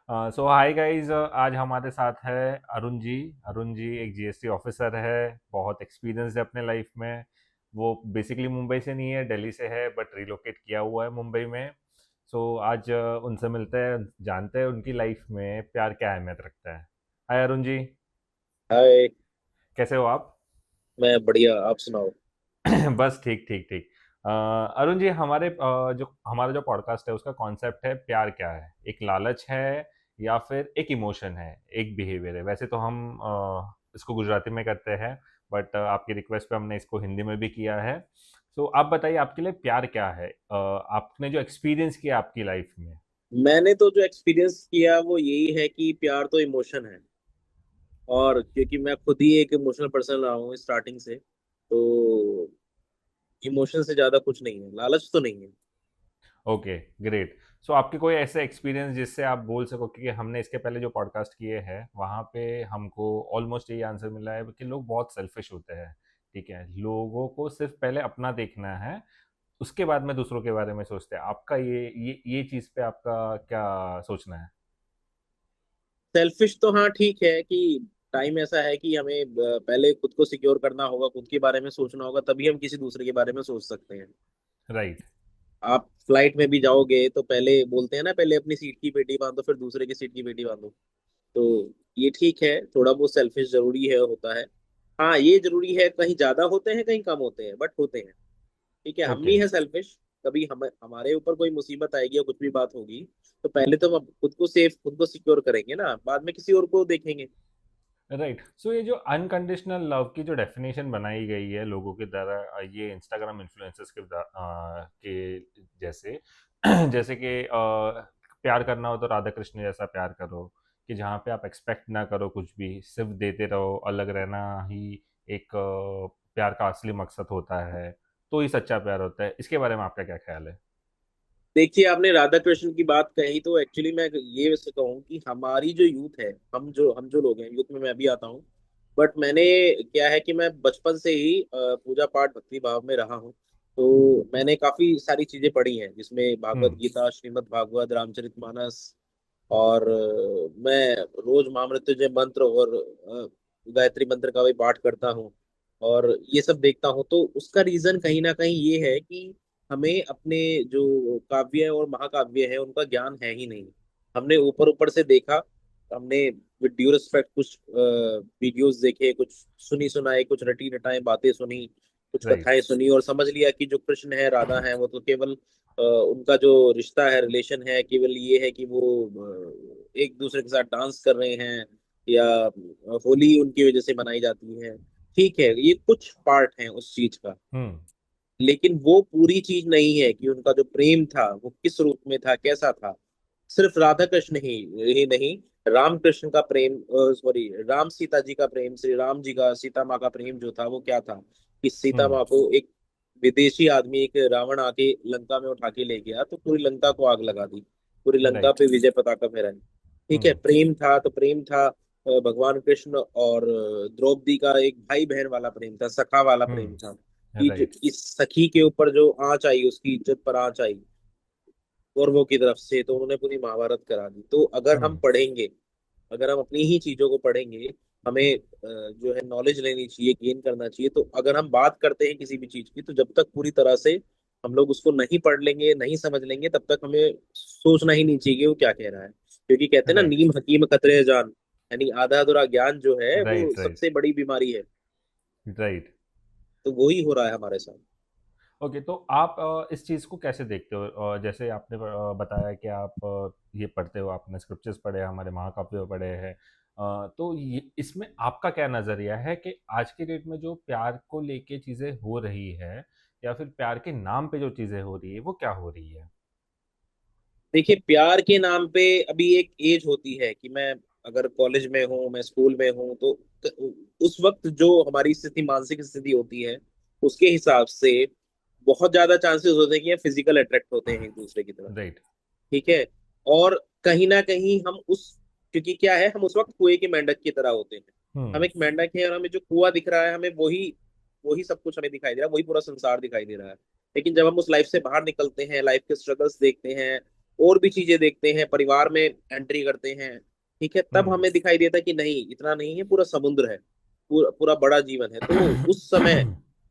सो hi guys, आज हमारे साथ है अरुण जी। अरुण जी एक जीएसटी ऑफिसर है, बहुत एक्सपीरियंस है अपने लाइफ में। वो बेसिकली मुंबई से नहीं है, दिल्ली से है, बट रिलोकेट किया हुआ है मुंबई में। आज उनसे मिलते हैं, जानते हैं उनकी लाइफ में प्यार क्या अहमियत रखता है। हाय अरुण जी, हाय। कैसे हो आप? मैं बढ़िया, आप सुनाओ। बस ठीक ठीक ठीक। अरुण जी, हमारा जो पॉडकास्ट है उसका कॉन्सेप्ट है प्यार क्या है। एक लालच है या फिर एक इमोशन है, एक बिहेवियर है। वैसे तो हम इसको गुजराती में करते हैं, बट आपकी रिक्वेस्ट पे हमने इसको हिंदी में भी किया है। आप बताइए आपके लिए प्यार क्या है, आपने जो एक्सपीरियंस किया आपकी लाइफ में। मैंने तो जो एक्सपीरियंस किया वो यही है कि प्यार तो इमोशन है। और क्योंकि मैं खुद ही एक इमोशनल पर्सन रहा हूँ स्टार्टिंग से, तो इमोशन से ज्यादा कुछ नहीं है, लालच तो नहीं है। Okay, great. आपके कोई ऐसे एक्सपीरियंस जिससे आप बोल सको, क्योंकि हमने इसके पहले जो पॉडकास्ट किए हैं वहाँ पे हमको ऑलमोस्ट यही आंसर मिला है कि लोग बहुत सेल्फिश होते हैं। ठीक है, लोगों को सिर्फ पहले अपना देखना है, उसके बाद में दूसरों के बारे में सोचते हैं। आपका ये चीज़ पे आपका क्या सोचना है? सेल्फिश तो हाँ ठीक है कि टाइम ऐसा है कि हमें पहले खुद को सिक्योर करना होगा, खुद के बारे में सोचना होगा, तभी हम किसी दूसरे के बारे में सोच सकते हैं। राइट। आप फ्लाइट में भी जाओगे तो पहले बोलते हैं ना, पहले अपनी सीट की पेटी बांधो फिर दूसरे की सीट की पेटी बांधो। तो ये ठीक है, थोड़ा बहुत सेल्फिश जरूरी है, होता है। हाँ, ये जरूरी है, कहीं ज्यादा होते हैं कहीं कम होते हैं, बट होते हैं। ठीक है, हम ओके। भी हैं सेल्फिश। कभी हम हमारे ऊपर कोई मुसीबत आएगी या कुछ भी बात होगी, तो पहले तो हम खुद को सेफ, खुद को सिक्योर करेंगे ना, बाद में किसी और को देखेंगे। राइट। ये जो अनकंडीशनल लव की जो डेफिनेशन बनाई गई है लोगों के द्वारा, ये इंस्टाग्राम इन्फ्लुएंसर्स के जैसे जैसे कि प्यार करना हो तो राधा कृष्ण जैसा प्यार करो, कि जहाँ पे आप एक्सपेक्ट ना करो कुछ भी, सिर्फ देते रहो, अलग रहना ही एक प्यार का असली मकसद होता है, तो ही सच्चा प्यार होता है। इसके बारे में आपका क्या ख्याल है? देखिए, आपने राधा कृष्ण की बात कही तो एक्चुअली मैं ये वैसे कहूँ कि हमारी जो यूथ है, हम जो लोग हैं यूथ में, मैं भी आता हूँ। बट मैंने, क्या है कि मैं बचपन से ही पूजा पाठ भक्ति भाव में रहा हूँ। तो मैंने काफी सारी चीजें पढ़ी हैं, जिसमें भागवत हम्म। गीता, श्रीमद् भागवत, रामचरितमानस। और मैं रोज महामृत्युंजय मंत्र और गायत्री मंत्र का भी पाठ करता हूँ। और ये सब देखता हूँ, तो उसका रीजन कहीं ना कहीं ये है कि हमें अपने जो काव्य और महाकाव्य है उनका ज्ञान है ही नहीं। हमने ऊपर ऊपर से देखा, हमने विद ड्यू रिस्पेक्ट कुछ वीडियोस देखे, कुछ सुनी सुनाए, कुछ रटी रटाए बातें सुनी, कुछ राइट। कथाएं सुनी, और समझ लिया कि जो कृष्ण है, राधा है, वो तो केवल उनका जो रिश्ता है, रिलेशन है, केवल ये है कि वो एक दूसरे के साथ डांस कर रहे हैं, या होली उनकी वजह से मनाई जाती है। ठीक है, ये कुछ पार्ट है उस चीज का, हम्म। लेकिन वो पूरी चीज नहीं है कि उनका जो प्रेम था वो किस रूप में था, कैसा था। सिर्फ राधा कृष्ण ही नहीं, राम कृष्ण का प्रेम, सॉरी, राम सीता जी का प्रेम, श्री राम जी का सीता माँ का प्रेम जो था वो क्या था, कि सीता हम्म। माँ को एक विदेशी आदमी, एक रावण आके लंका में उठा के ले गया तो पूरी लंका को आग लगा दी, पूरी लंका राइट। पे विजय पताका फहराई। ठीक है, हम्म। प्रेम था तो प्रेम था भगवान कृष्ण और द्रौपदी का एक भाई बहन वाला प्रेम था, सखा वाला प्रेम था। हम्म। कि राइट। इस सखी के ऊपर जो आंच आई, उसकी इज्जत पर आंच आई कौरवों की तरफ से, तो उन्होंने पूरी महाभारत करा दी। तो अगर हम हम्म। पढ़ेंगे, अगर हम अपनी ही चीजों को पढ़ेंगे, हमें जो है नॉलेज लेनी चाहिए, गेन करना चाहिए। तो अगर हम बात करते हैं किसी भी चीज की, तो जब तक पूरी तरह से हम लोग उसको नहीं पढ़ लेंगे, नहीं समझ लेंगे, तब तक हमें सोचना ही नहीं चाहिए कि वो क्या कह रहा है। क्योंकि कहते हैं ना, राइट। नीम हकीम खतरे जान, यानी आधा अधूरा ज्ञान जो है वो राइट। राइट। सबसे बड़ी बीमारी है। राइट। तो वो ही हो रहा है हमारे साथ। ओके, तो आप इस चीज़ को कैसे देखते हो? जैसे आपने बताया कि आप ये पढ़ते हो, आपने स्क्रिप्चर्स पढ़े हैं, हमारे महाकाव्य पढ़े हैं। तो ये इसमें आपका क्या नज़रिया है कि आज के डेट में जो प्यार को लेके चीज़ें हो रही है, या फिर प्यार के नाम पे जो चीज़ें हो रही है, वो क्या हो रही है? देखिए, प्यार के नाम पे अभी एक एज होती है कि मैं अगर कॉलेज में हूँ, मैं स्कूल में हूँ, तो उस वक्त जो हमारी स्थिति, मानसिक स्थिति होती है, उसके हिसाब से बहुत ज्यादा चांसेस होते हैं कि हम फिजिकल अट्रैक्ट होते हैं एक दूसरे की तरफ। राइट। ठीक है। और कहीं ना कहीं हम उस, क्योंकि क्या है, हम उस वक्त कुएं के मेंढक की तरह होते हैं। हम हुँ। एक मेंढक है, और हमें जो कुआं दिख रहा है, हमें वही वही सब कुछ हमें दिखाई दे रहा है, वही पूरा संसार दिखाई दे रहा है। लेकिन जब हम उस लाइफ से बाहर निकलते हैं, लाइफ के स्ट्रगल्स देखते हैं, और भी चीजें देखते हैं, परिवार में एंट्री करते हैं, ठीक है, तब हम्म। हमें दिखाई देता है कि नहीं, इतना नहीं है, पूरा समुद्र है, पूरा पूरा बड़ा जीवन है। तो उस समय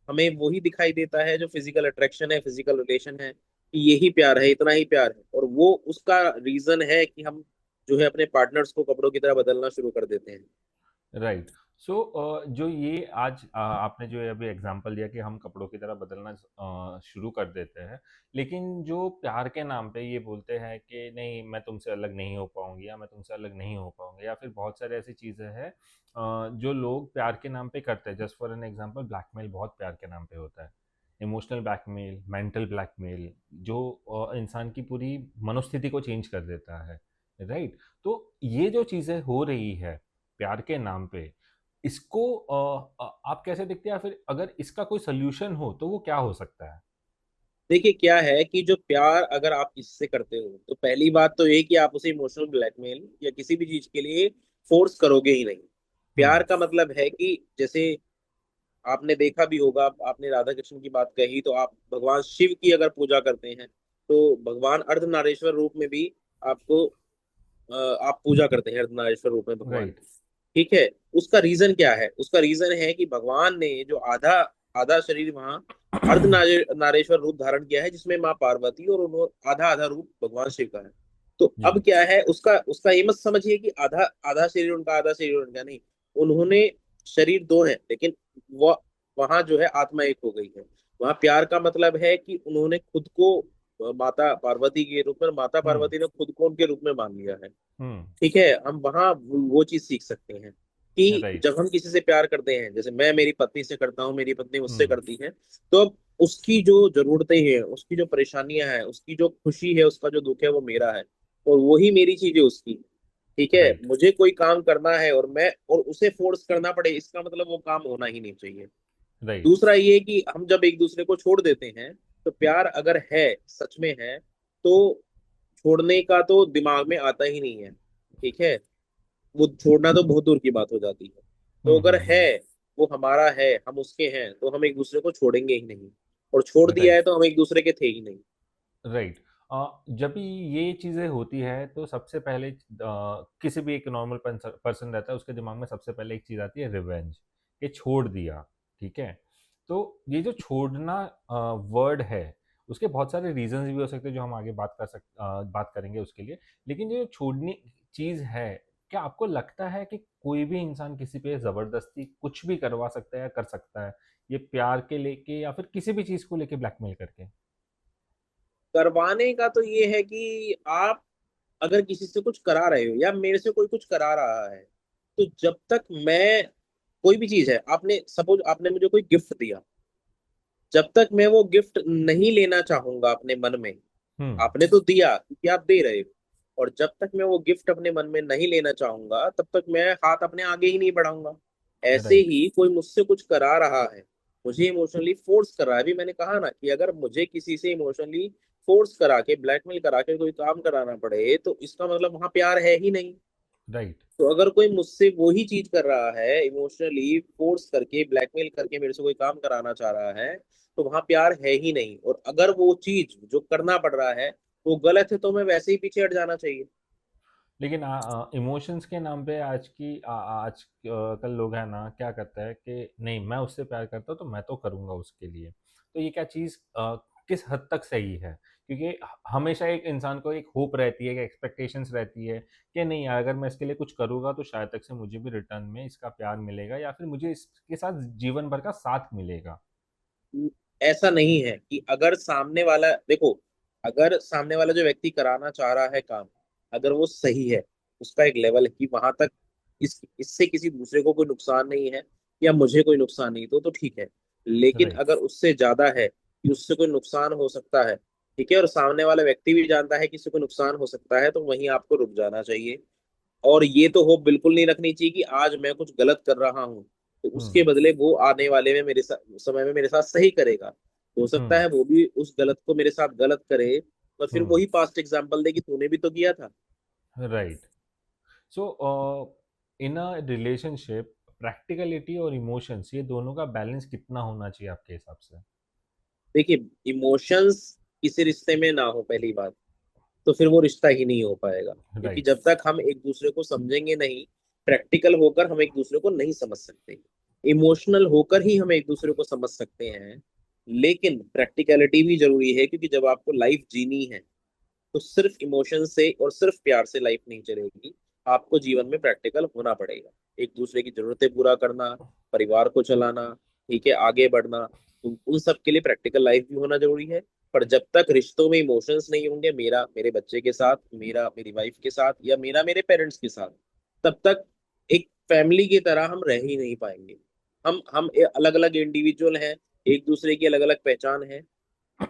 हमें वही दिखाई देता है जो फिजिकल अट्रैक्शन है, फिजिकल रिलेशन है, कि यही प्यार है, इतना ही प्यार है। और वो उसका रीजन है कि हम जो है अपने पार्टनर्स को कपड़ों की तरह बदलना शुरू कर देते हैं। राइट। सो जो ये आज आपने जो अभी एग्जांपल दिया कि हम कपड़ों की तरह बदलना शुरू कर देते हैं, लेकिन जो प्यार के नाम पे ये बोलते हैं कि नहीं मैं तुमसे अलग नहीं हो पाऊंगी या मैं तुमसे अलग नहीं हो पाऊंगी, या फिर बहुत सारे ऐसी चीज़ें हैं जो लोग प्यार के नाम पे करते हैं। Just for an example, blackmail बहुत प्यार के नाम पे होता है। इमोशनल ब्लैकमेल, मेंटल ब्लैकमेल, जो इंसान की पूरी मनोस्थिति को चेंज कर देता है। राइट। तो ये जो चीज़ें हो रही है प्यार के नाम पे, इसको आप कैसे देखते हैं, या फिर अगर इसका कोई सॉल्यूशन हो तो वो क्या हो सकता है? देखिए क्या है कि जो प्यार अगर आप किसी से करते हो, तो पहली बात तो ये कि आप उसे इमोशनल ब्लैकमेल या किसी भी चीज के लिए फोर्स करोगे ही नहीं। प्यार हुँ, का मतलब है कि जैसे आपने देखा भी होगा, आपने राधा कृष्ण की बात कही, तो आप भगवान शिव की अगर पूजा करते हैं, तो भगवान अर्धनारीश्वर रूप में भी आपको आप पूजा करते हैं अर्धनारीश्वर रूप में भगवान राइट। की। ठीक है। उसका रीजन क्या है? उसका रीजन है कि भगवान ने जो आधा आधा शरीर वहां नारेश्वर रूप धारण किया है, जिसमें माँ पार्वती, और उन्होंने आधा आधा रूप भगवान शिव का है। तो अब जी। क्या है, उसका उसका ये मत समझिए कि आधा आधा शरीर उनका, आधा शरीर उनका, नहीं। उन्होंने शरीर दो है, लेकिन वो वहां जो है आत्मा एक हो गई है। वहां प्यार का मतलब है कि उन्होंने खुद को माता पार्वती के रूप में, माता हुँ, पार्वती ने खुद को उनके रूप में मान लिया है। हुँ, ठीक है। हम वहां वो चीज सीख सकते हैं कि राइट। जब हम किसी से प्यार करते हैं, जैसे मैं मेरी पत्नी से करता हूँ, मेरी पत्नी मुझसे हुँ, करती है, तो अब उसकी जो जरूरतें हैं, उसकी जो परेशानियां हैं, उसकी जो खुशी है, उसका जो दुख है, वो मेरा है, और वही मेरी चीज है उसकी। ठीक है। राइट, मुझे कोई काम करना है और मैं और उसे फोर्स करना पड़े, इसका मतलब वो काम होना ही नहीं चाहिए। राइट। दूसरा ये कि हम जब एक दूसरे को छोड़ देते हैं, तो प्यार अगर है, सच में है, तो छोड़ने का तो दिमाग में आता ही नहीं है। ठीक है। वो छोड़ना तो बहुत दूर की बात हो जाती है। तो हुँ, अगर हुँ, है, हुँ, वो हमारा है, हम उसके हैं, तो हम एक दूसरे को छोड़ेंगे ही नहीं। और छोड़ दिया राइट, है तो हम एक दूसरे के थे ही नहीं। राइट। जब भी ये चीज़ें होती है तो सबसे पहले किसी भी एक नॉर्मल पर्सन रहता है, उसके दिमाग में सबसे पहले एक चीज़ आती है रिवेंज, कि छोड़ दिया। ठीक है? तो ये जो छोड़ना वर्ड है, उसके बहुत सारे रीज़न्स भी हो सकते हैं जो हम आगे बात करेंगे उसके लिए। लेकिन जो छोड़ने चीज़ है, क्या आपको लगता है कि कोई भी इंसान किसी पे ज़बरदस्ती कुछ भी करवा सकता है या कर सकता है? ये प्यार के लेके या फिर किसी भी चीज़ को लेके ब्लैकमेल करके? करवाने का तो ये है कि आप अगर किसी से कुछ करा रहे हो, या मेरे से कोई कुछ करा रहा है, तो जब तक मैं, कोई भी चीज है, आपने सपोज आपने मुझे कोई गिफ्ट दिया, जब तक मैं वो गिफ्ट नहीं लेना चाहूंगा अपने मन में, हुँ, आपने तो दिया क्योंकि आप दे रहे हो, और जब तक मैं वो गिफ्ट अपने मन में नहीं लेना चाहूंगा, तब तक मैं हाथ अपने आगे ही नहीं बढ़ाऊंगा। ऐसे राइट। ही कोई मुझसे कुछ करा रहा है, मुझे इमोशनली फोर्स कर रहा है, अभी मैंने कहा ना कि अगर मुझे किसी से इमोशनली फोर्स करा के, ब्लैकमेल करा के कोई काम कराना पड़े, तो इसका मतलब वहां प्यार है ही नहीं। राइट। तो अगर कोई मुझसे वही चीज कर रहा है, इमोशनली फोर्स करके, ब्लैकमेल करके मेरे से कोई काम कराना चाह रहा है, तो वहां प्यार है ही नहीं। और अगर वो चीज जो करना पड़ रहा है वो गलत है, तो मैं वैसे ही पीछे हट जाना चाहिए। लेकिन इमोशंस के नाम पे आज कल लोग हैं ना, क्या करते हैं कि नहीं मैं उससे प्यार करता हूँ तो मैं तो करूँगा उसके लिए। तो ये क्या चीज़ किस हद तक सही है? क्योंकि हमेशा एक इंसान को एक होप रहती है, एक एक्सपेक्टेशंस रहती है कि नहीं यार, अगर मैं इसके लिए कुछ करूँगा तो शायद तक से मुझे भी रिटर्न में इसका प्यार मिलेगा, या फिर मुझे इसके साथ जीवन भर का साथ मिलेगा। ऐसा नहीं है कि अगर सामने वाला, देखो, अगर सामने वाला जो व्यक्ति कराना चाह रहा है काम, अगर वो सही है, उसका एक लेवल है कि वहां तक इससे किसी दूसरे को कोई नुकसान नहीं है, या मुझे कोई नुकसान नहीं, तो ठीक है। लेकिन राइट। अगर उससे ज्यादा है कि उससे कोई नुकसान हो सकता है, ठीक है, और सामने वाला व्यक्ति भी जानता है कि इससे कोई नुकसान हो सकता है, तो वहीं आपको रुक जाना चाहिए। और ये तो होप बिल्कुल नहीं रखनी चाहिए कि आज मैं कुछ गलत कर रहा हूँ, तो उसके हुँ, बदले वो आने वाले में मेरे साथ, समय में मेरे साथ सही करेगा। हो सकता हुँ, है वो भी उस गलत को मेरे साथ गलत करे, तो फिर हुँ, वही पास्ट एग्जाम्पल दे कि तूने भी तो किया था। Right. So in a relationship, practicality और इमोशंस, ये दोनों का बैलेंस कितना होना चाहिए आपके हिसाब से? देखिए, इमोशंस किसी रिश्ते में ना हो, पहली बात। तो फिर वो रिश्ता ही नहीं हो पाएगा, क्योंकि राइट। जब तक हम एक दूसरे को समझेंगे नहीं, प्रैक्टिकल होकर हम एक दूसरे को नहीं समझ सकते। इमोशनल होकर ही हम एक दूसरे को समझ सकते हैं, लेकिन प्रैक्टिकलिटी भी जरूरी है, क्योंकि जब आपको लाइफ जीनी है तो सिर्फ इमोशन से और सिर्फ प्यार से लाइफ नहीं चलेगी। आपको जीवन में प्रैक्टिकल होना पड़ेगा, एक दूसरे की जरूरतें पूरा करना, परिवार को चलाना, ठीक है, आगे बढ़ना, तो उन सब के लिए प्रैक्टिकल लाइफ भी होना जरूरी है। पर जब तक रिश्तों में इमोशंस नहीं होंगे, मेरा मेरे बच्चे के साथ, मेरा मेरी वाइफ के साथ, या मेरा मेरे पेरेंट्स के साथ, तब तक एक फैमिली की तरह हम रह ही नहीं पाएंगे। हम अलग अलग इंडिविजुअल हैं, एक दूसरे की अलग अलग पहचान है।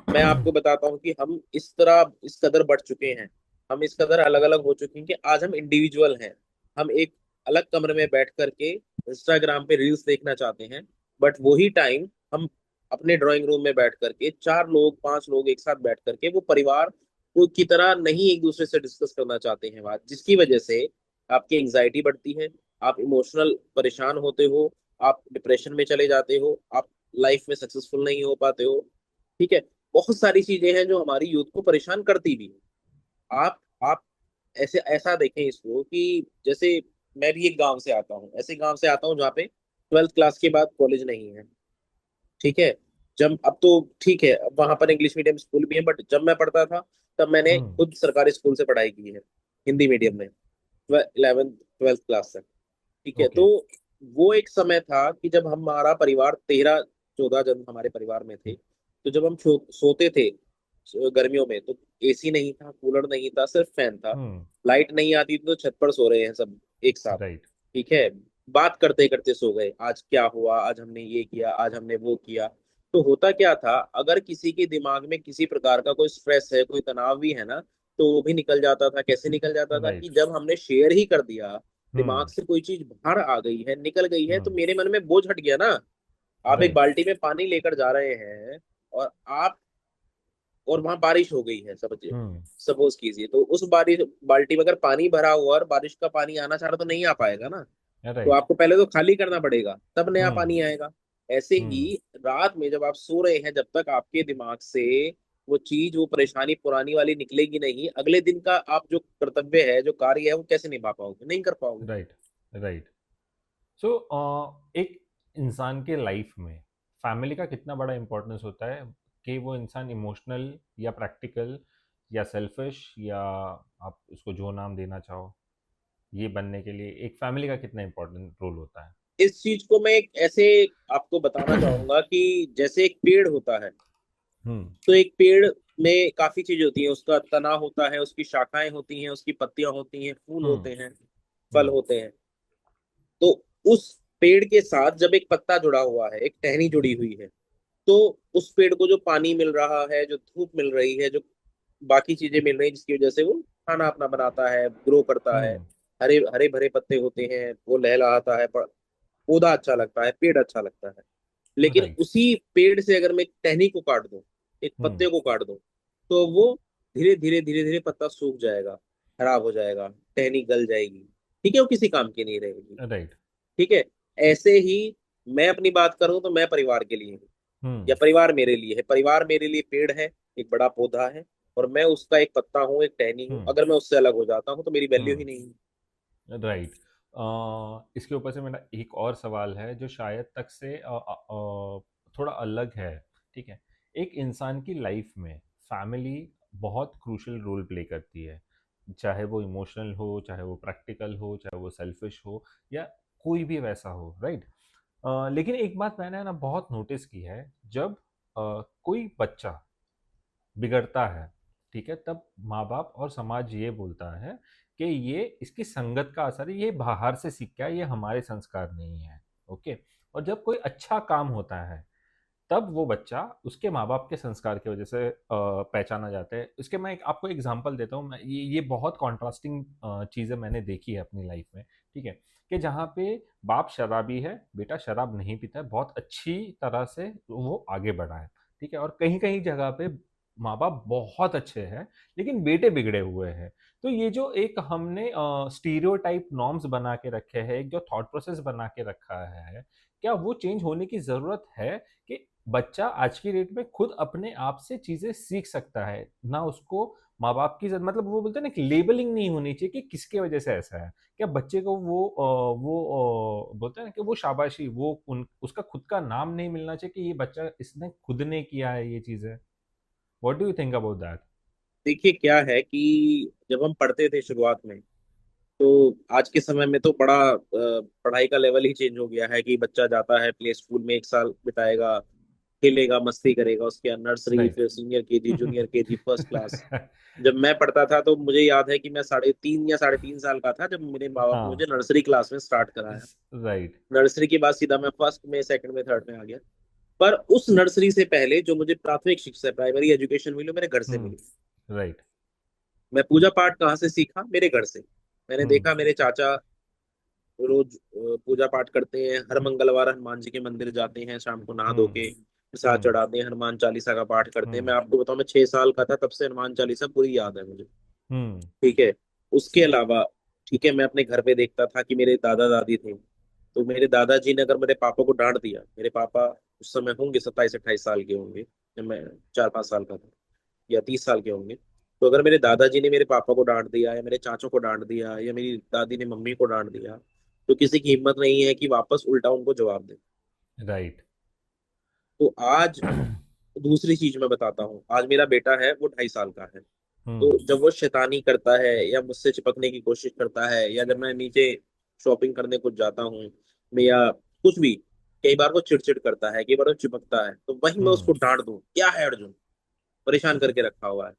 मैं आपको बताता हूँ कि हम इस तरह इस कदर बढ़ चुके हैं, हम इस कदर अलग अलग हो चुके हैं कि आज हम इंडिविजुअल हैं। हम एक अलग कमरे में बैठ करके इंस्टाग्राम पे रील्स देखना चाहते हैं, बट वही टाइम हम अपने ड्राइंग रूम में बैठ करके चार लोग पांच लोग एक साथ बैठ करके वो परिवार को की तरह नहीं एक दूसरे से डिस्कस करना चाहते हैं बात, जिसकी वजह से आपकी एंग्जाइटी बढ़ती है, आप इमोशनल परेशान होते हो, आप डिप्रेशन में चले जाते हो, आप लाइफ में सक्सेसफुल नहीं हो पाते हो। ठीक है, बहुत सारी चीजें हैं जो हमारी यूथ को परेशान करती भी है। आप ऐसे ऐसा देखें इसको कि जैसे मैं भी एक गांव से आता हूँ, ऐसे गांव से आता हूँ जहाँ पे 12th क्लास के बाद कॉलेज नहीं है। ठीक है, जब अब तो ठीक है, अब वहां पर इंग्लिश मीडियम स्कूल भी है, बट जब मैं पढ़ता था तब मैंने हम्म। खुद सरकारी स्कूल से पढ़ाई की है, हिंदी मीडियम में, 11th 12th क्लास तक। ठीक है, ओके। तो वो एक समय था कि जब हमारा परिवार 13 14 जन हमारे परिवार में थे, तो जब हम सोते थे गर्मियों में, तो एसी नहीं था, कूलर नहीं था, सिर्फ फैन था। हम्म। लाइट नहीं आती थी तो छत पर सो रहे हैं सब एक साथ। राइट। ठीक है, बात करते करते सो गए, आज क्या हुआ, आज हमने ये किया, आज हमने वो किया। तो होता क्या था, अगर किसी के दिमाग में किसी प्रकार का कोई स्ट्रेस है, कोई तनाव भी है ना, तो वो भी निकल जाता था। कैसे निकल जाता था कि राइट। जब हमने शेयर ही कर दिया, दिमाग हम्म। से कोई चीज बाहर आ गई है, निकल गई है, तो हम्म। मेरे मन में बोझ हट गया ना। आप एक राइट। बाल्टी में पानी लेकर जा रहे हैं, और आप और वहां बारिश हो गई है, समझिए, हम्म। सपोज कीजिए, तो उस बारिश बाल्टी में अगर पानी भरा हुआ और बारिश का पानी आना चाह रहा, तो नहीं आ पाएगा ना। तो राइट। आपको पहले तो खाली करना पड़ेगा, तब नया हम्म। पानी आएगा। ऐसे ही हम्म। रात में जब आप सो रहे हैं, जब तक आपके दिमाग से वो चीज, वो परेशानी पुरानी वाली निकलेगी नहीं, अगले दिन का आप जो कर्तव्य है, जो कार्य है, वो कैसे निभा पाओगे, नहीं कर पाओगे। राइट। राइट। सो एक इंसान के लाइफ में फैमिली का कितना बड़ा इम्पोर्टेंस होता है कि वो इंसान इमोशनल या प्रैक्टिकल या सेल्फिश या आप उसको जो नाम देना चाहो, ये बनने के लिए एक फैमिली का कितना इम्पोर्टेंट रोल होता है? इस चीज को मैं एक ऐसे आपको बताना चाहूंगा कि जैसे एक पेड़ होता है, हम्म। तो एक पेड़ में काफी चीजें होती हैं, उसका तना होता है, उसकी शाखाएं होती हैं, उसकी पत्तियां होती हैं, फूल हम्म। होते हैं, फल हम्म। होते हैं। तो उस पेड़ के साथ जब एक पत्ता जुड़ा हुआ है, एक टहनी जुड़ी हुई है, तो उस पेड़ को जो पानी मिल रहा है, जो धूप मिल रही है, जो बाकी चीजें मिल रही है, जिसकी वजह से वो खाना अपना बनाता है, ग्रो करता है, हम्म। हरे हरे भरे पत्ते होते हैं, वो लहलहाता है, पौधा अच्छा लगता है, पेड़ अच्छा लगता है। लेकिन राइट। उसी पेड़ से अगर मैं एक टहनी को काट दूं, एक हम्म। पत्ते को काट दूं, तो वो धीरे धीरे पत्ता सूख जाएगा, खराब हो जाएगा, टहनी गल जाएगी। ठीक है, वो किसी काम की नहीं रहेगी। राइट। ठीक है, ऐसे ही मैं अपनी बात करूं तो मैं परिवार के लिए हूँ, या हम्म। परिवार मेरे लिए है, परिवार मेरे लिए पेड़ है, एक बड़ा पौधा है, और मैं उसका एक पत्ता हूँ, एक टहनी हूँ। हम्म। अगर मैं उससे अलग हो जाता हूँ तो मेरी वैल्यू ही हम्म। नहीं है। राइट। इसके ऊपर से मेरा एक और सवाल है जो शायद तक से थोड़ा अलग है। ठीक है। एक इंसान की लाइफ में फैमिली बहुत क्रूशल रोल प्ले करती है, चाहे वो इमोशनल हो, चाहे वो प्रैक्टिकल हो, चाहे वो सेल्फिश हो, या कोई भी वैसा हो, राइट? लेकिन एक बात मैंने ना बहुत नोटिस की है, जब कोई बच्चा बिगड़ता है, ठीक है, तब माँ बाप और समाज ये बोलता है कि ये इसकी संगत का असर है, ये बाहर से सीख के आया, ये हमारे संस्कार नहीं है। ओके। और जब कोई अच्छा काम होता है, तब वो बच्चा उसके माँ बाप के संस्कार की वजह से पहचाना जाता है। इसके मैं आपको एग्जांपल देता हूँ। मैं ये बहुत कॉन्ट्रास्टिंग चीज़ें मैंने देखी है अपनी लाइफ में। ठीक है, कि जहाँ पे बाप शराबी है, बेटा शराब नहीं पीता है, बहुत अच्छी तरह से वो आगे बढ़ा है। ठीक है, और कहीं कहीं जगह पे माँ बाप बहुत अच्छे हैं, लेकिन बेटे बिगड़े हुए हैं। तो ये जो एक हमने स्टीरियोटाइप नॉर्म्स बना के रखे हैं, एक जो थॉट प्रोसेस बना के रखा है, क्या वो चेंज होने की ज़रूरत है कि बच्चा आज की डेट में खुद अपने आप से चीज़ें सीख सकता है, ना उसको माँ बाप की मतलब वो बोलते हैं ना कि लेबलिंग नहीं होनी चाहिए कि किसके वजह से ऐसा है। क्या बच्चे को वो बोलते हैं ना कि वो शाबाशी, वो उसका खुद का नाम नहीं मिलना चाहिए कि ये बच्चा इसने खुद ने किया है ये चीजें। What do you think about that? देखिए क्या है कि जब हम पढ़ते थे शुरुआत में, तो आज के समय में तो बड़ा पढ़ाई का लेवल ही चेंज हो गया है कि बच्चा जाता है प्ले स्कूल में 1 साल बिताएगा, खेलेगा, मस्ती करेगा, उसके बाद नर्सरी, राइट। फिर senior KG, junior KG, first class. जब मैं पढ़ता था तो मुझे याद है कि मैं 3.5 या 3.5 साल का था जब मेरे माँ बाप ने हाँ। मुझे नर्सरी क्लास में स्टार्ट कराया। राइट। नर्सरी के बाद सीधा मैं फर्स्ट में, सेकंड में, थर्ड में आ गया। पर उस नर्सरी से पहले जो मुझे प्राथमिक शिक्षा, प्राइमरी एजुकेशन मिली, वो मेरे घर से हम्म। मिली। राइट। मैं पूजा पाठ कहाँ से सीखा? मेरे घर से। मैंने हम्म। देखा मेरे चाचा रोज पूजा पाठ करते हैं, हर मंगलवार हनुमान जी के मंदिर जाते हैं, शाम को नहा धो हम्म। के प्रसाद हम्म। चढ़ाते हैं, हनुमान चालीसा का पाठ करते हैं। हम्म। मैं आपको बताऊं, मैं 6 साल का था तब से हनुमान चालीसा पूरी याद है मुझे। हम्म। ठीक है। उसके अलावा, ठीक है, मैं अपने घर पे देखता था कि मेरे दादा दादी थे, तो मेरे दादाजी ने अगर मेरे पापा को डांट दिया, मेरे पापा उस समय होंगे 27-28 साल के होंगे, जब मैं 4-5 साल का था, या 30 साल के होंगे। तो अगर मेरे दादाजी ने मेरे पापा को डांट दिया, या मेरे चाचों को डांट दिया, या मेरी दादी ने मम्मी को डांट दिया, तो किसी की हिम्मत नहीं है कि वापस उल्टा उनको जवाब दे। राइट। तो आज दूसरी चीज मैं बताता हूँ, आज मेरा बेटा है, वो 2.5 साल का है। तो हम्म। जब वो शैतानी करता है या मुझसे चिपकने की कोशिश करता है, या जब मैं नीचे शॉपिंग करने कुछ जाता हूँ, मैं या कुछ भी, कई बार वो चिड़चिड़ करता है, कई बार वो चिपकता है, तो वही मैं हम्म। उसको डांट दूं, क्या है अर्जुन, परेशान करके रखा हुआ है।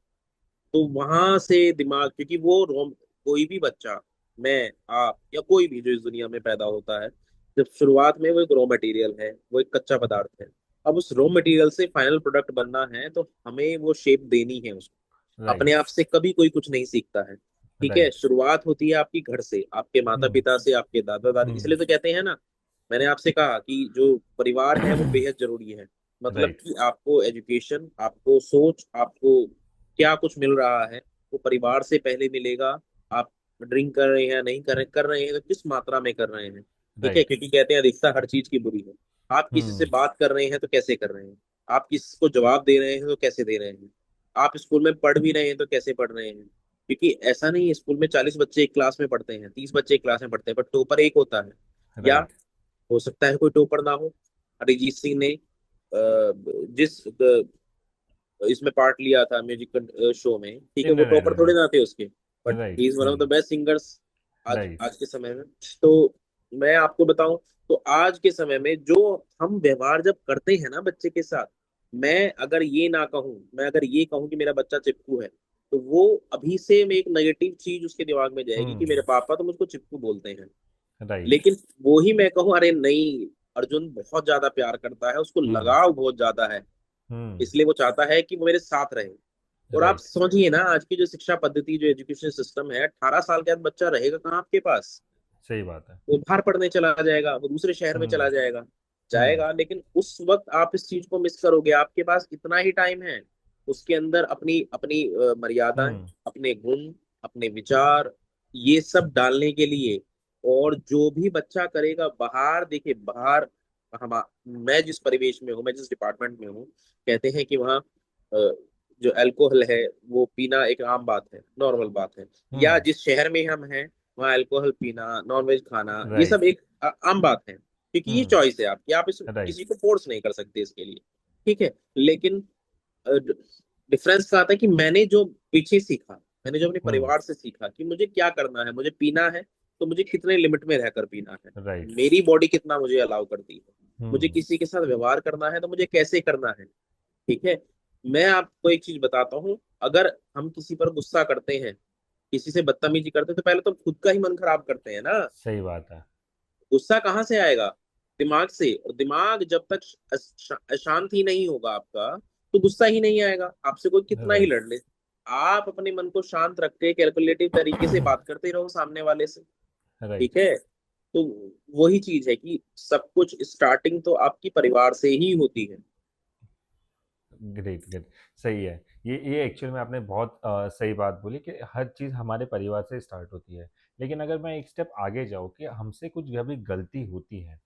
तो वहां से दिमाग, क्योंकि वो रोम कोई भी बच्चा, मैं, आप, या कोई भी जो इस दुनिया में पैदा होता है, जब शुरुआत में वो एक रॉ मटेरियल है, वो एक कच्चा पदार्थ है। अब उस रॉ मटेरियल से फाइनल प्रोडक्ट बनना है, तो हमें वो शेप देनी है उसको। अपने राइट। आप से कभी कोई कुछ नहीं सीखता है। ठीक है, राइट। शुरुआत होती है आपकी घर से, आपके माता हम्म। पिता से, आपके दादा दादी। हम्म। इसलिए तो कहते हैं ना, मैंने आपसे कहा कि जो परिवार है वो बेहद जरूरी है। मतलब राइट। कि आपको एजुकेशन, आपको सोच, आपको क्या कुछ मिल रहा है, वो परिवार से पहले मिलेगा। आप ड्रिंक कर रहे हैं, नहीं कर रहे हैं, तो किस मात्रा में कर रहे हैं। ठीक है, राइट। क्योंकि कहते हैं अधिकता हर चीज की बुरी है। आप किसी से हम्म। बात कर रहे हैं तो कैसे कर रहे हैं, आप किसी को जवाब दे रहे हैं तो कैसे दे रहे हैं, आप स्कूल में पढ़ भी रहे हैं तो कैसे पढ़ रहे हैं। क्योंकि ऐसा नहीं है स्कूल में 40 बच्चे एक क्लास में पढ़ते हैं, 30 बच्चे एक क्लास में पढ़ते हैं, पर टॉपर एक होता है। या राइट। हो सकता है कोई टॉपर ना हो। अरिजीत सिंह ने जिस इसमें पार्ट लिया था म्यूजिक शो में, ठीक है, वो इंडियन टॉपर आइडल थोड़े में। ना थे उसके। But right. He is one of the best singers आज राइट। आज के समय में। तो मैं आपको बताऊं, तो आज के समय में जो हम व्यवहार जब करते हैं ना बच्चे के साथ, मैं अगर ये ना कहूं, मैं अगर ये कहूं कि मेरा बच्चा चिपकू है, तो वो अभी से में एक नेगेटिव चीज उसके दिमाग में जाएगी कि मेरे हम्म। पापा तो मुझको चिपकू बोलते हैं। राइट। लेकिन वो ही मैं कहूं, अरे नहीं, अर्जुन बहुत ज्यादा प्यार करता है, उसको हम्म। लगाव बहुत ज्यादा है, हम्म। इसलिए वो चाहता है कि वो मेरे साथ रहे। और आप राइट। समझिए ना, आज की जो शिक्षा पद्धति, जो एजुकेशन सिस्टम है, 18 साल के बाद बच्चा रहेगा कहाँ आपके पास? सही बात है। वो बाहर पढ़ने चला जाएगा, वो दूसरे शहर में हम्म। चला जाएगा, हम्म। जाएगा। लेकिन उस वक्त आप इस चीज को मिस करोगे। आपके पास इतना ही टाइम है, उसके अंदर अपनी अपनी मर्यादाएं, हम्म। अपने गुण, अपने विचार, ये सब डालने के लिए। और जो भी बच्चा करेगा बाहर, देखिए बाहर, हम, मैं जिस परिवेश में हूँ, मैं जिस डिपार्टमेंट में हूँ, कहते हैं कि वहाँ जो अल्कोहल है वो पीना एक आम बात है, नॉर्मल बात है। या हम्म। जिस शहर में हम हैं, वहाँ अल्कोहल पीना, नॉनवेज खाना, ये सब राइट। एक आम बात है, क्योंकि ये हम्म। चॉइस है आपकी, आप इस राइट। किसी को फोर्स नहीं कर सकते इसके लिए। ठीक है। लेकिन डिफरेंस क्या आता है कि मैंने जो पीछे सीखा, मैंने जो अपने हम्म। परिवार से सीखा कि मुझे क्या करना है, मुझे पीना है तो मुझे कितने लिमिट में रहकर पीना है, राइट। मेरी बॉडी कितना मुझे अलाउ करती है, मुझे हम्म। किसी के साथ व्यवहार करना है तो मुझे कैसे करना है। ठीक है। मैं आपको एक चीज बताता हूँ, अगर हम किसी पर गुस्सा करते हैं, किसी से बदतमीजी करते हैं, तो पहले तो खुद का ही मन खराब करते हैं ना। सही बात है। गुस्सा कहाँ से आएगा? दिमाग से। और दिमाग जब तक अशांत ही नहीं होगा आपका, तो गुस्सा ही नहीं आएगा, आपसे कोई कितना ही राइट। लड़ ले। आप अपने मन को शांत रख के कैलकुलेटिव तरीके से बात करते रहो सामने वाले से। राइट। ठीक है। तो वही चीज है कि सब कुछ स्टार्टिंग तो आपकी परिवार से ही होती है। Great, great. सही है। ये एक्चुअल में आपने बहुत सही बात बोली कि हर चीज़ हमारे परिवार से स्टार्ट होती है। लेकिन अगर मैं एक स्टेप आगे जाऊँ कि हमसे कुछ भी गलती होती है,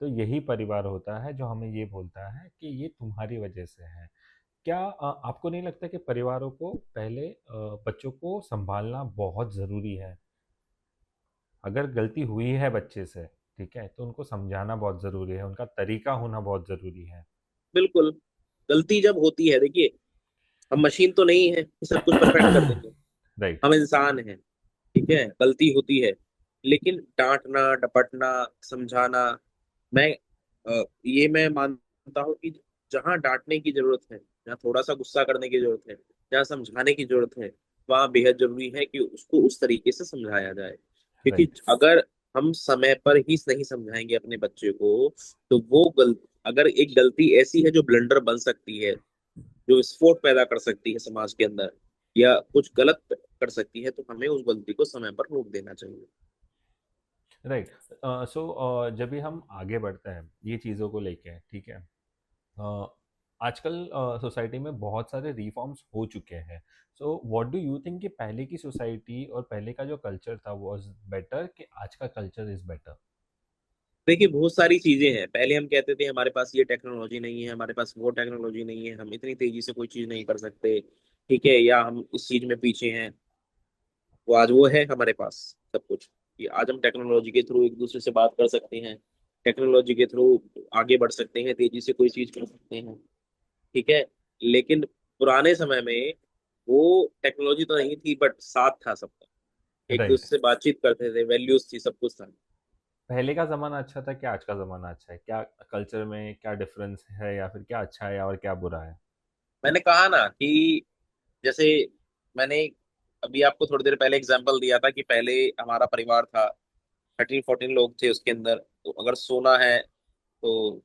तो यही परिवार होता है जो हमें ये बोलता है कि ये तुम्हारी वजह से है। क्या आपको नहीं लगता कि परिवारों को पहले बच्चों को संभालना बहुत ज़रूरी है? अगर गलती हुई है बच्चे से, ठीक है, तो उनको समझाना बहुत ज़रूरी है, उनका तरीका होना बहुत ज़रूरी है। बिल्कुल। गलती जब होती है, देखिए, हम मशीन तो नहीं है कि सब कुछ परफेक्ट कर देंगे। राइट। हम इंसान हैं, ठीक है, गलती होती है। लेकिन डांटना, डपटना, समझाना, मैं ये मैं मानता हूँ कि जहाँ डांटने की जरूरत है, जहाँ थोड़ा सा गुस्सा करने की जरूरत है, जहाँ समझाने की जरूरत है, वहाँ बेहद जरूरी है कि उसको उस तरीके से समझाया जाए। क्योंकि राइट। अगर हम समय पर ही नहीं समझाएंगे अपने बच्चे को, तो अगर एक गलती ऐसी है जो ब्लंडर बन सकती है, जो विस्फोट पैदा कर सकती है समाज के अंदर, या कुछ गलत कर सकती है, तो हमें उस गलती को समय पर रोक देना चाहिए। राइट। सो जब भी हम आगे बढ़ते हैं ये चीज़ों को लेके, ठीक है, अ, आजकल सोसाइटी में बहुत सारे रिफॉर्म्स हो चुके हैं। So what do you think कि पहले की सोसाइटी और पहले का जो कल्चर था वाज बेटर कि आज का कल्चर इज बेटर? देखिए, बहुत सारी चीजें हैं। पहले हम कहते थे हमारे पास ये टेक्नोलॉजी नहीं है, हमारे पास वो टेक्नोलॉजी नहीं है, हम इतनी तेजी से कोई चीज नहीं कर सकते, ठीक है, या हम इस चीज में पीछे हैं। वो आज वो है हमारे पास सब कुछ, कि आज हम टेक्नोलॉजी के थ्रू एक दूसरे से बात कर सकते हैं, टेक्नोलॉजी के थ्रू आगे बढ़ सकते हैं, तेजी से कोई चीज कर सकते हैं, ठीक है। लेकिन पुराने समय में वो टेक्नोलॉजी तो नहीं थी, बट साथ था सबका, एक राइट। दूसरे से बातचीत करते थे, वैल्यूज थी, सब कुछ था। पहले का ज़माना अच्छा था क्या आज का ज़माना अच्छा है? क्या कल्चर में क्या डिफरेंस है या फिर क्या अच्छा है और क्या बुरा है? मैंने कहा ना कि जैसे मैंने अभी आपको थोड़ी देर पहले एग्जांपल दिया था कि पहले हमारा परिवार था, 13-14 लोग थे उसके अंदर। तो अगर सोना है तो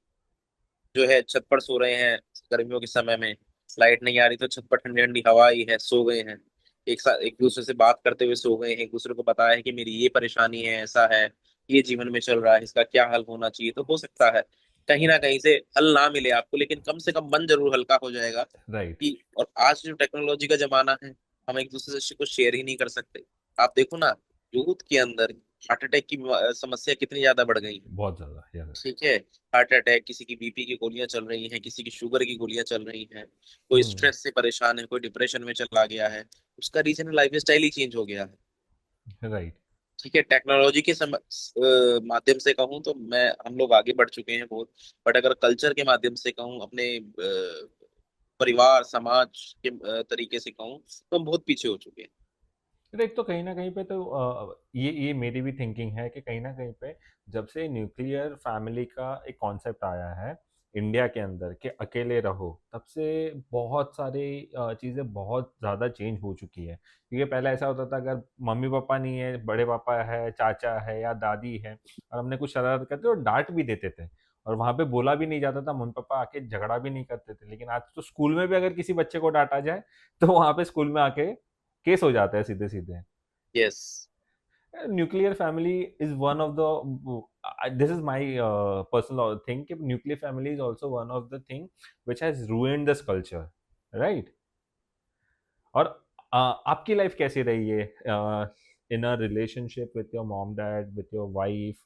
जो है छत पर सो रहे हैं, गर्मियों के समय में लाइट नहीं आ रही तो छत पर ठंडी ठंडी हवा आई है, सो गए हैं, एक साथ एक दूसरे से बात करते हुए सो गए हैं, एक दूसरे को बताया है कि मेरी ये परेशानी है, ऐसा है, ये जीवन में चल रहा है, इसका क्या हल होना चाहिए। तो हो सकता है कहीं ना कहीं से हल ना मिले आपको, लेकिन कम से कम मन जरूर हल्का हो जाएगा। राइट। कि और आज जो टेक्नोलॉजी का जमाना है, हम एक दूसरे से कुछ शेयर ही नहीं कर सकते। आप देखो ना, यूथ के अंदर हार्ट अटैक की समस्या कितनी ज्यादा बढ़ गई है, बहुत ज़्यादा, यस। ठीक है। हार्ट अटैक, किसी की बीपी की गोलियां चल रही हैं, किसी की शुगर की गोलियां चल रही हैं, कोई हुँ। स्ट्रेस से परेशान है, कोई डिप्रेशन में चला गया है। उसका रीजन लाइफ स्टाइल ही चेंज हो गया है, राइट। ठीक है। टेक्नोलॉजी के माध्यम से कहूँ तो मैं हम लोग आगे बढ़ चुके हैं बहुत, बट अगर कल्चर के माध्यम से कहूँ, अपने परिवार समाज के तरीके से कहूँ, तो हम बहुत पीछे हो चुके हैं। राइट। तो कहीं न कहीं पे तो ये मेरी भी थिंकिंग है कि कहीं न कहीं पे जब से न्यूक्लियर फैमिली का एक कॉन्सेप्ट आया है इंडिया के अंदर कि अकेले रहो, तब से बहुत सारी चीज़ें बहुत ज़्यादा चेंज हो चुकी है। क्योंकि पहले ऐसा होता था अगर मम्मी-पापा नहीं है, बड़े पापा है, चाचा है या दादी है और हमने कुछ शरारत करते तो डाँट भी देते थे और वहाँ पे बोला भी नहीं जाता था, मम्मी-पापा आके झगड़ा भी नहीं करते थे। लेकिन आज तो स्कूल में भी अगर किसी बच्चे को डाँटा जाए, तो वहाँ पे स्कूल में आके केस हो जाता है सीधे-सीधे। Yes. Nuclear family is one of the this is my personal thing कि nuclear family is also one of the thing which has ruined this culture, right? और आपकी लाइफ कैसी रही है in a relationship with your mom dad, with your wife,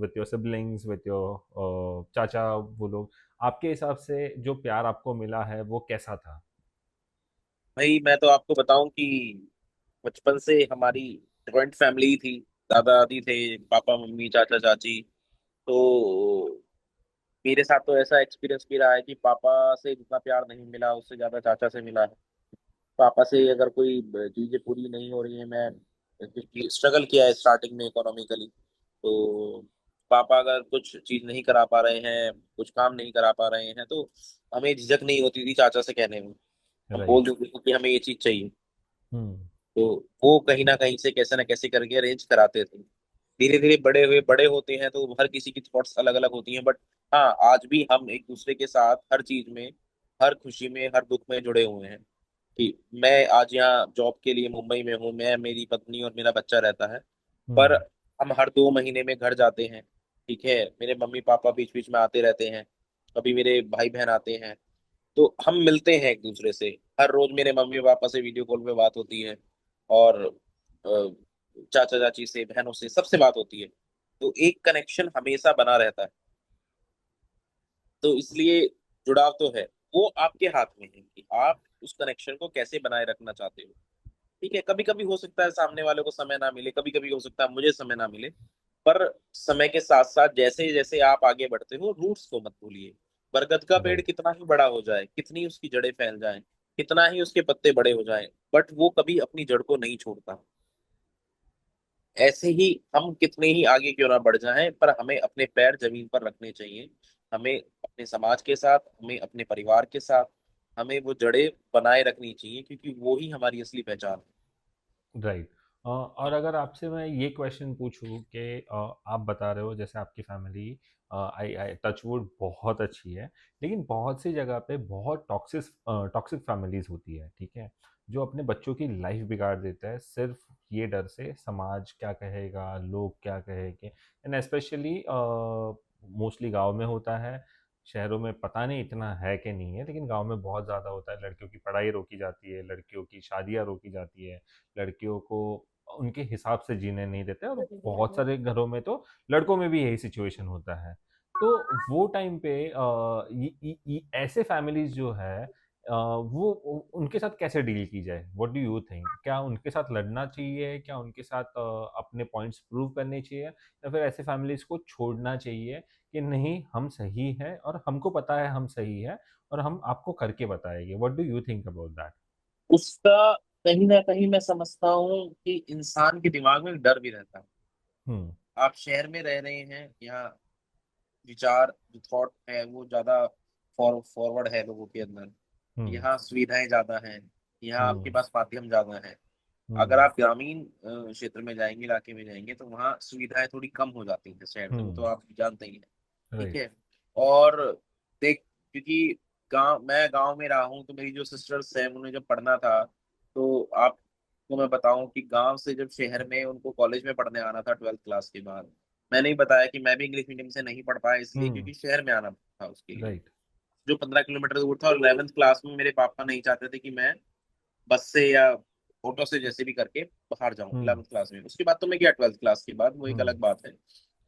with your siblings, with your chacha, वो लोग, आपके हिसाब से जो प्यार आपको मिला है वो कैसा था? भाई मैं तो आपको बताऊं कि बचपन से हमारी जॉइंट फैमिली थी, दादा दादी थे, पापा मम्मी चाचा चाची। तो मेरे साथ तो ऐसा एक्सपीरियंस भी रहा है कि पापा से जितना प्यार नहीं मिला, उससे ज्यादा चाचा से मिला है। पापा से अगर कोई चीजें पूरी नहीं हो रही है, मैं क्योंकि स्ट्रगल किया है स्टार्टिंग में इकोनॉमिकली, तो पापा अगर कुछ चीज नहीं करा पा रहे हैं, कुछ काम नहीं करा पा रहे हैं, तो हमें झिझक नहीं होती थी चाचा से कहने में। हम बोल राइट। देते थे कि हमें ये चीज चाहिए, हम्म। तो वो कहीं ना कहीं से कैसे ना कैसे करके अरेंज कराते थे। धीरे धीरे बड़े हुए, बड़े होते हैं तो हर किसी की थॉट्स अलग अलग होती हैं, बट हाँ, आज भी हम एक दूसरे के साथ हर चीज में, हर खुशी में, हर दुख में जुड़े हुए हैं। कि मैं आज यहाँ जॉब के लिए मुंबई में हूँ, मैं, मेरी पत्नी और मेरा बच्चा रहता है, पर हम्म। हम हर 2 महीने में घर जाते हैं, ठीक है। मेरे मम्मी पापा बीच बीच में आते रहते हैं, कभी मेरे भाई बहन आते हैं, तो हम मिलते हैं एक दूसरे से। हर रोज मेरे मम्मी पापा से वीडियो कॉल पे बात होती है, और चाचा चाची से, बहनों से, सबसे बात होती है। तो एक कनेक्शन हमेशा बना रहता है, तो इसलिए जुड़ाव तो है। वो आपके हाथ में है कि आप उस कनेक्शन को कैसे बनाए रखना चाहते हो। ठीक है, कभी कभी हो सकता है सामने वाले को समय ना मिले, कभी कभी हो सकता है मुझे समय ना मिले, पर समय के साथ साथ जैसे जैसे आप आगे बढ़ते हो, रूट्स को मत भूलिए। बरगद का पेड़ राइट। कितना ही बड़ा हो जाए, कितनी उसकी जड़ें फैल जाएं, कितना ही उसके पत्ते बड़े हो जाएं, बट वो कभी अपनी जड़ को नहीं छोड़ता। ऐसे ही हम कितने ही आगे क्यों ना बढ़ जाएं, पर हमें अपने पैर जमीन पर रखने चाहिए। हमें अपने समाज के साथ, हमें अपने परिवार के साथ, हमें वो जड़ें बनाए रखनी चाहिए, क्योंकि वो ही हमारी असली पहचान है। राइट। और अगर आपसे मैं ये क्वेश्चन पूछूं कि आप बता रहे हो जैसे आपकी फैमिली आई आई टचवुड बहुत अच्छी है, लेकिन बहुत सी जगह पे बहुत टॉक्सिक टॉक्सिक फैमिलीज होती है, ठीक है, जो अपने बच्चों की लाइफ बिगाड़ देता है सिर्फ ये डर से समाज क्या कहेगा, लोग क्या कहेंगे। एंड स्पेशली मोस्टली गांव में होता है, शहरों में पता नहीं इतना है कि नहीं है, लेकिन गांव में बहुत ज़्यादा होता है। लड़कियों की पढ़ाई रोकी जाती है, लड़कियों की शादियां रोकी जाती है, लड़कियों को उनके हिसाब से जीने नहीं देते, और बहुत सारे घरों में तो लड़कों में भी यही सिचुएशन होता है। तो वो टाइम पे ऐसे फैमिलीज जो है वो उनके साथ कैसे डील की जाए? What do you think? क्या उनके साथ लड़ना चाहिए? क्या उनके साथ अपने पॉइंट्स प्रूव करने चाहिए, या फिर ऐसे फैमिलीज को छोड़ना चाहिए कि नहीं हम सही है और हमको पता है हम सही है और हम आपको करके बताएंगे? What do you think about that? उसका कहीं ना कहीं मैं समझता हूँ कि इंसान के दिमाग में एक डर भी रहता है। हम्म। आप शहर में रह रहे हैं, यहाँ विचार जो थॉट है वो ज्यादा फॉरवर्ड है लोगों के अंदर। हम्म। यहाँ सुविधाएं ज्यादा हैं, यहाँ आपके हम्म। पास माध्यम ज्यादा है। अगर हम्म। आप ग्रामीण क्षेत्र में जाएंगे, इलाके में जाएंगे, तो वहाँ सुविधाएं थोड़ी कम हो जाती हैं शहर में, वो तो हम्म। आप जानते ही हैं। ठीक राइट। है। और देख, क्योंकि मैं गांव में रहा हूँ, तो मेरी जो सिस्टर्स हैं उन्हें जब पढ़ना था, तो आपको मैं बताऊं कि गांव से जब शहर में उनको कॉलेज में पढ़ने आना था 12th क्लास के बाद, मैंने ही बताया कि मैं भी इंग्लिश मीडियम से नहीं पढ़ पाया, इसलिए हम्म। क्योंकि शहर में आना था उसके लिए, राइट। जो 15 किलोमीटर दूर था। और 11th क्लास में मेरे पापा नहीं चाहते थे कि मैं बस से या ऑटो से जैसे भी करके बाहर जाऊं। हम्म। 11th क्लास में, उसके बाद तो मैं गया 12th क्लास के बाद, वो एक हम्म। अलग बात है।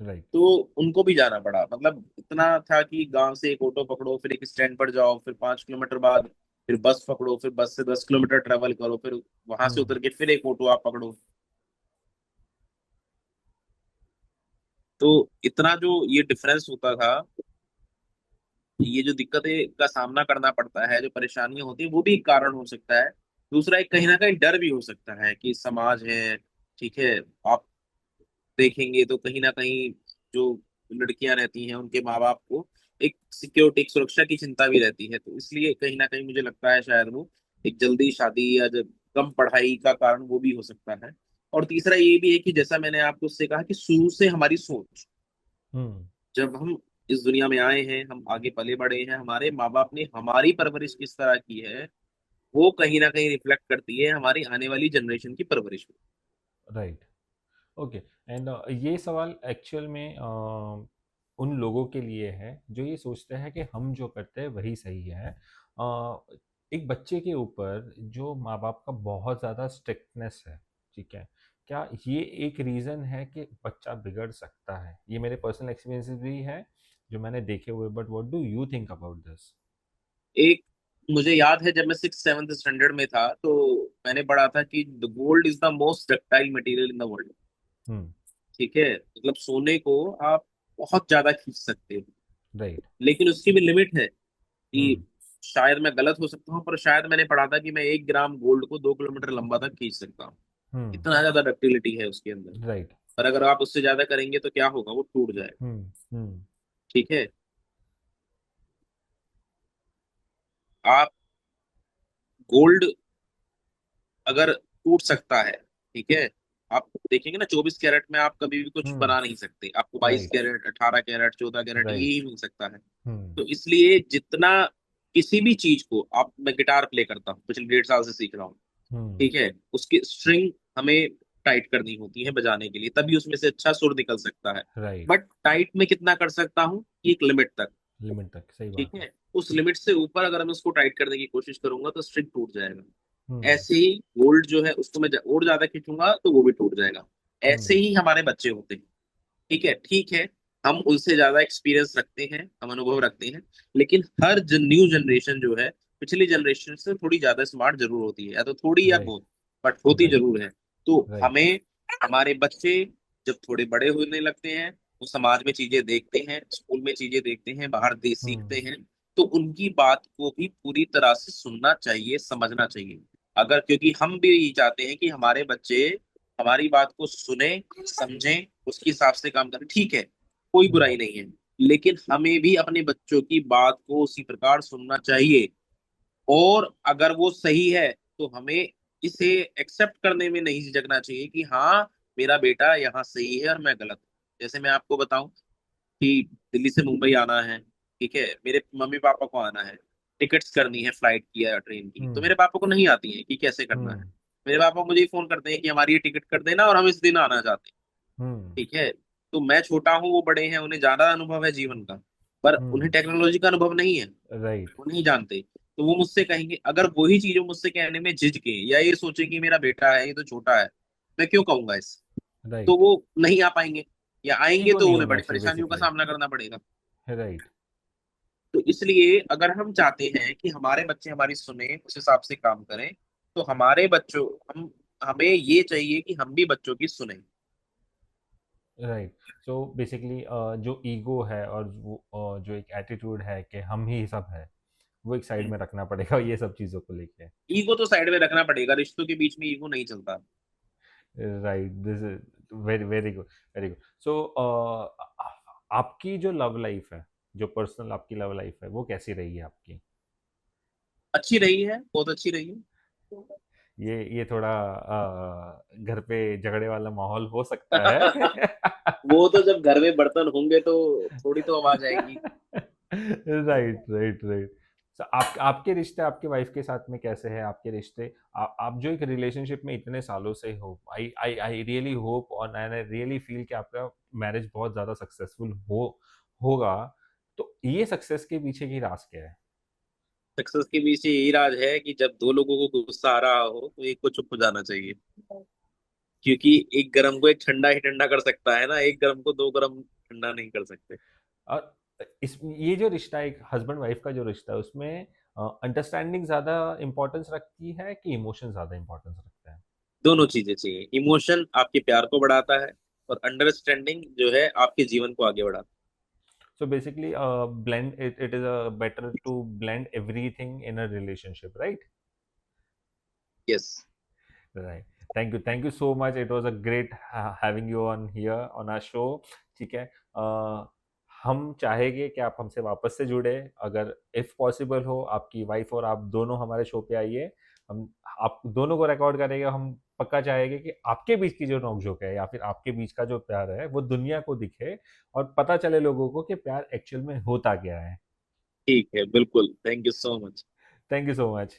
राइट। तो उनको भी जाना पड़ा, मतलब इतना था कि गांव से एक ऑटो पकड़ो, फिर एक स्टैंड पर जाओ, फिर 5 किलोमीटर बाद फिर बस पकड़ो, फिर बस से 10 किलोमीटर ट्रेवल करो, फिर वहां से हम्म। उतर के फिर एक ऑटो आप पकड़ो। तो इतना जो ये डिफरेंस होता था, ये जो दिक्कतें का सामना करना पड़ता है, जो परेशानियां होती है, वो भी एक कारण हो सकता है। दूसरा एक कहीं ना कहीं डर भी हो सकता है कि समाज है। ठीक है। आप देखेंगे तो कहीं ना कहीं जो लड़कियां रहती हैं, उनके माँ बाप को एक सिक्योरिटी, एक सुरक्षा की चिंता भी रहती है, तो इसलिए कहीं ना कहीं मुझे लगता है शायद वो एक जल्दी शादी या जब कम पढ़ाई का कारण वो भी हो सकता है। और तीसरा ये भी है कि जैसा मैंने आपको उससे कहा कि शुरू से हमारी सोच, हम्म। जब हम इस दुनिया में आए हैं, हम आगे पले बढ़े हैं, हमारे माँ बाप ने हमारी परवरिश किस तरह की है, वो कहीं ना कहीं रिफ्लेक्ट करती है हमारी आने वाली जनरेशन की परवरिश में। राइट। ओके। एंड ये सवाल एक्चुअल में उन लोगों के लिए है जो ये सोचते हैं कि हम जो करते हैं वही सही है। एक बच्चे के ऊपर जो माँ बाप का बहुत ज़्यादा स्ट्रिक्टनेस है, ठीक है, क्या ये एक रीज़न है कि बच्चा बिगड़ सकता है? ये मेरे पर्सनल एक्सपीरियंसेस भी है जो मैंने देखे हुए, but what do you think about this? एक, मुझे याद है जब मैं 6th 7th स्टैंडर्ड में था, तो मैंने पढ़ा था कि the gold is the most ductile material in the world. हम्म। ठीक है, मतलब सोने को आप बहुत ज्यादा खींच सकते हो, राइट। लेकिन उसकी भी लिमिट है कि हम्म। शायद मैं गलत हो सकता हूँ, पर शायद मैंने पढ़ा था कि मैं 1 ग्राम गोल्ड को 2 किलोमीटर लंबा तक खींच सकता हूँ। हम्म। इतना ज्यादा डक्टिलिटी है उसके अंदर। राइट। पर अगर आप उससे ज्यादा करेंगे तो क्या होगा, वो टूट जाएगा। हम्म। हम्म। ठीक है। आप गोल्ड अगर टूट सकता है, ठीक है, आप देखेंगे ना 24 कैरेट में आप कभी भी कुछ हम्म। बना नहीं सकते, आपको बाईस राइट। कैरेट 18 कैरेट 14 कैरेट ये राइट। ही मिल सकता है। हम्म। तो इसलिए जितना किसी भी चीज को आप, मैं गिटार प्ले करता हूँ, पिछले 1.5 साल से सीख रहा हूँ। हम्म। ठीक है, उसकी स्ट्रिंग हमें टाइट करनी होती है बजाने के लिए, तभी उसमें से अच्छा सुर निकल सकता है। राइट। बट टाइट में कितना कर सकता हूँ, एक लिमिट तक। लिमिट तक, सही ठीक बात है। है, उस लिमिट से ऊपर अगर मैं उसको टाइट करने की कोशिश करूंगा तो स्ट्रिंग टूट जाएगा। हम्म। ऐसे ही गोल्ड जो है उसको मैं और ज्यादा खींचूंगा तो वो भी टूट जाएगा। ऐसे हम्म। ही हमारे बच्चे होते हैं। ठीक है, ठीक है, हम उनसे ज्यादा एक्सपीरियंस रखते हैं, हम अनुभव रखते हैं। लेकिन हर न्यू जनरेशन जो है पिछली जनरेशन से थोड़ी ज्यादा स्मार्ट जरूर होती है, या तो थोड़ी या राइट, बहुत, बट होती राइट, जरूर है। तो राइट। हमें, हमारे बच्चे जब थोड़े बड़े होने लगते हैं, वो समाज में चीजें देखते हैं, स्कूल में चीजें देखते हैं, बाहर देश हुँ, सीखते हैं, तो उनकी बात को भी पूरी तरह से सुनना चाहिए, समझना चाहिए। अगर, क्योंकि हम भी यही चाहते हैं कि हमारे बच्चे हमारी बात को सुने, समझें, उसके हिसाब से काम करें, ठीक है, कोई हुँ, बुराई नहीं है। लेकिन हमें भी अपने बच्चों की बात को उसी प्रकार सुनना चाहिए। और अगर वो सही है तो हमें इसे एक्सेप्ट करने में नहीं झिझकना चाहिए कि हाँ, मेरा बेटा यहाँ सही है और मैं गलत हूँ। जैसे मैं आपको बताऊं कि दिल्ली से मुंबई आना है, ठीक है, मेरे मम्मी पापा को आना है, टिकट्स करनी है फ्लाइट की या ट्रेन की, तो हुँ, मेरे पापा को नहीं आती है कि कैसे करना है। हुँ, मेरे पापा मुझे फोन करते हैं कि हमारी ये टिकट कर देना और हम इस दिन आना चाहते हैं, हुँ, ठीक है। तो मैं छोटा हूँ, वो बड़े हैं, उन्हें ज्यादा अनुभव है जीवन का, पर उन्हें हुँ, टेक्नोलॉजी का अनुभव नहीं है, राइट, वो नहीं जानते। तो वो मुझसे कहेंगे, अगर वही चीज वो मुझसे कहने में झिझके या ये सोचे कि मेरा बेटा है, ये तो छोटा है, मैं क्यों कहूंगा इस, तो राइट। वो नहीं आ पाएंगे, या आएंगे ईगो तो नहीं उन्हें होना बड़ी चाहिए परेशानियों का बेसिकली। सामना करना पड़ेगा। राइट, तो इसलिए अगर हम चाहते हैं कि हमारे बच्चे हमारी सुने, उस हिसाब से काम करें, तो हमारे बच्चों, हम हमें ये चाहिए कि हम भी बच्चों की सुने। राइट। सो बेसिकली जो ईगो है और वो जो एक एटीट्यूड है कि हम ही सब है, वो एक साइड में रखना पड़ेगा ये सब चीज़ों को लेके। ईगो तो साइड में रखना पड़ेगा, रिश्तों के बीच में ईगो नहीं चलता। Right, this is very very good, very good. So आपकी जो लव लाइफ़ है, जो पर्सनल आपकी लव लाइफ़ है, वो कैसी रही है आपकी? अच्छी रही है, बहुत अच्छी रही है। ये थोड़ा घर पे झगड़े वाला माहौल हो सकता है। वो तो जब घर में बर्तन होंगे तो थोड़ी तो आवाज आएगी। Right, right, right. आपके रिश्ते आपके वाइफ के साथ में कैसे हैं? आपके रिश्ते आप जो एक रिलेशनशिप में इतने सालों से हो, आई रियली होप और एंड आई रियली फील कि आपका मैरिज बहुत ज़्यादा सक्सेसफुल होगा। तो ये सक्सेस के पीछे की राज क्या है? सक्सेस के पीछे यही राज है कि जब दो लोगों को गुस्सा आ रहा हो तो एक को चुप हो जाना चाहिए। क्योंकि एक गर्म को एक ठंडा ही ठंडा कर सकता है ना, एक गर्म को दो गर्म ठंडा नहीं कर सकते। और इस ये जो रिश्ता है, एक हस्बैंड वाइफ का जो रिश्ता है, उसमें अंडरस्टैंडिंग ज़्यादा इम्पोर्टेंस रखती है कि इमोशन ज़्यादा इम्पोर्टेंस रखता है? दोनों चीजें चाहिए, इमोशन आपके प्यार को बढ़ाता है, और अंडरस्टैंडिंग जो है आपके जीवन को आगे बढ़ाता So basically, blend it is a better to blend everything in a relationship, right? है। Yes. Right. Thank you so much. It was a great having you on here on our show. ठीक है। हम चाहेंगे कि आप हमसे वापस से जुड़े, अगर इफ़ पॉसिबल हो आपकी वाइफ और आप दोनों हमारे शो पे आइए। हम आप दोनों को रिकॉर्ड करेंगे। हम पक्का चाहेंगे कि आपके बीच की जो नोक-झोंक है या फिर आपके बीच का जो प्यार है, वो दुनिया को दिखे और पता चले लोगों को कि प्यार एक्चुअल में होता क्या है। ठीक है, बिल्कुल, thank you so much. Thank you so much.